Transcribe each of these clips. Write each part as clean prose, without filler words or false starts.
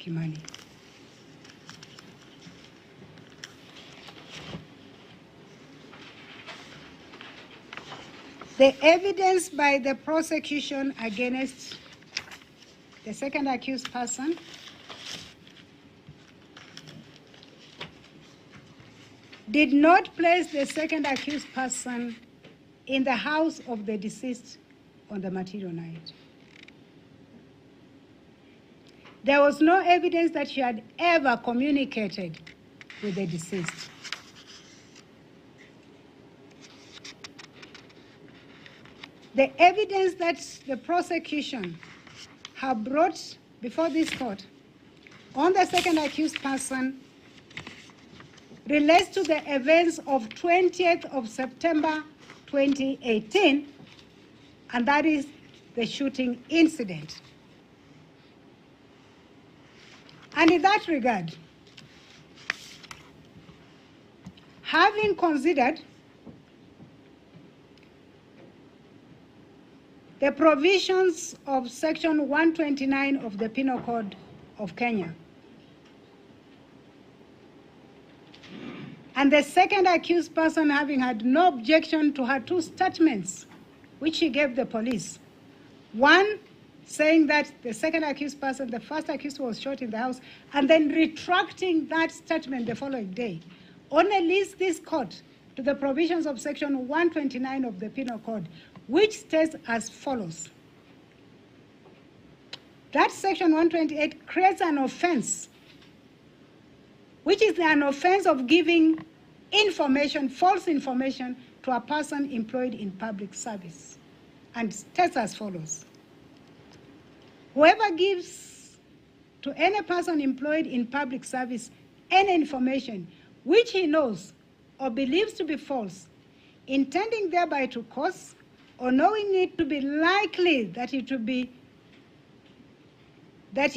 Kimani. The evidence by the prosecution against the second accused person did not place the second accused person in the house of the deceased on the material night. There was no evidence that she had ever communicated with the deceased. The evidence that the prosecution have brought before this court on the second accused person relates to the events of 20th of September 2018, and that is the shooting incident. And in that regard, having considered the provisions of Section 129 of the Penal Code of Kenya, and the second accused person having had no objection to her two statements which she gave the police. One, saying that the second accused person, the first accused, was shot in the house, and then retracting that statement the following day. Only leads this court to the provisions of Section 129 of the Penal Code, which states as follows. That Section 128 creates an offense, which is an offense of giving information, false information, to a person employed in public service, and states as follows. Whoever gives to any person employed in public service any information which he knows or believes to be false, intending thereby to cause or knowing it to be likely that he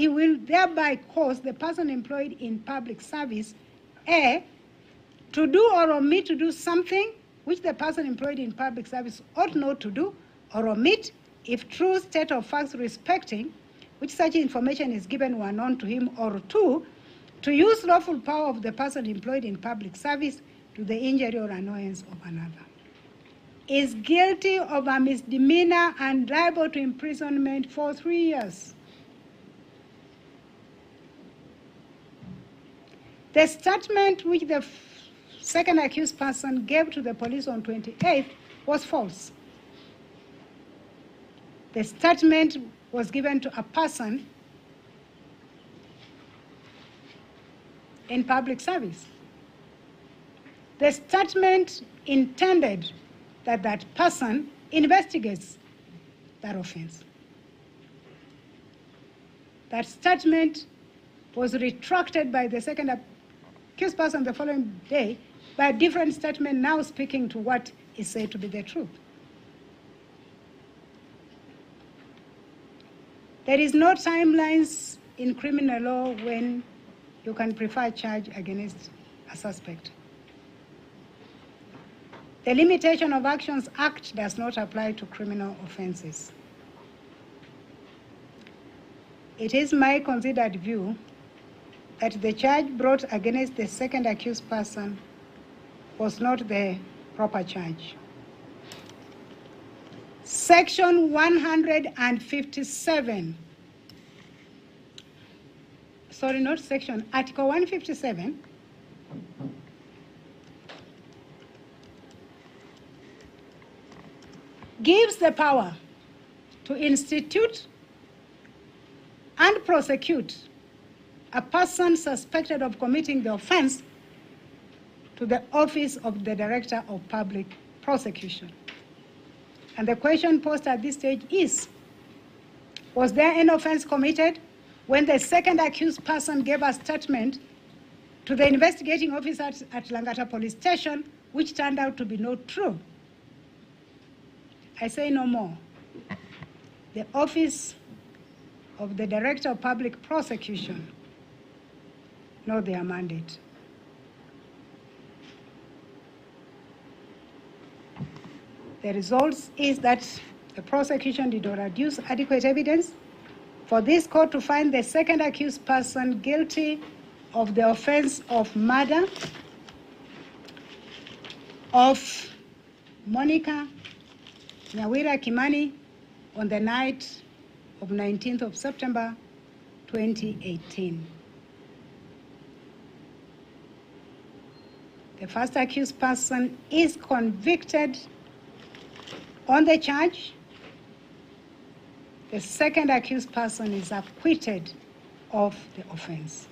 will thereby cause the person employed in public service, A, to do or omit to do something which the person employed in public service ought not to do or omit, if true state of facts respecting which such information is given were known to him, or two, to use lawful power of the person employed in public service to the injury or annoyance of another, is guilty of a misdemeanor and liable to imprisonment for 3 years. The statement which the second accused person gave to the police on 28th was false. The statement was given to a person in public service. The statement intended that that person investigates that offense. That statement was retracted by the second accused person the following day by a different statement now speaking to what is said to be the truth. There is no timelines in criminal law when you can prefer charge against a suspect. The Limitation of Actions Act does not apply to criminal offenses. It is my considered view that the charge brought against the second accused person was not the proper charge. Section 157, sorry, not section, Article 157 gives the power to institute and prosecute a person suspected of committing the offense to the office of the Director of Public Prosecution. And the question posed at this stage is, was there any offense committed when the second accused person gave a statement to the investigating officer at Langata Police Station, which turned out to be not true? I say no more. The office of the Director of Public Prosecution know their mandate. The result is that the prosecution did not adduce adequate evidence for this court to find the second accused person guilty of the offense of murder of Monica Kimani on the night of 19th of September 2018. The first accused person is convicted on the charge. The second accused person is acquitted of the offense.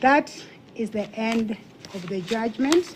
That is the end of the judgment.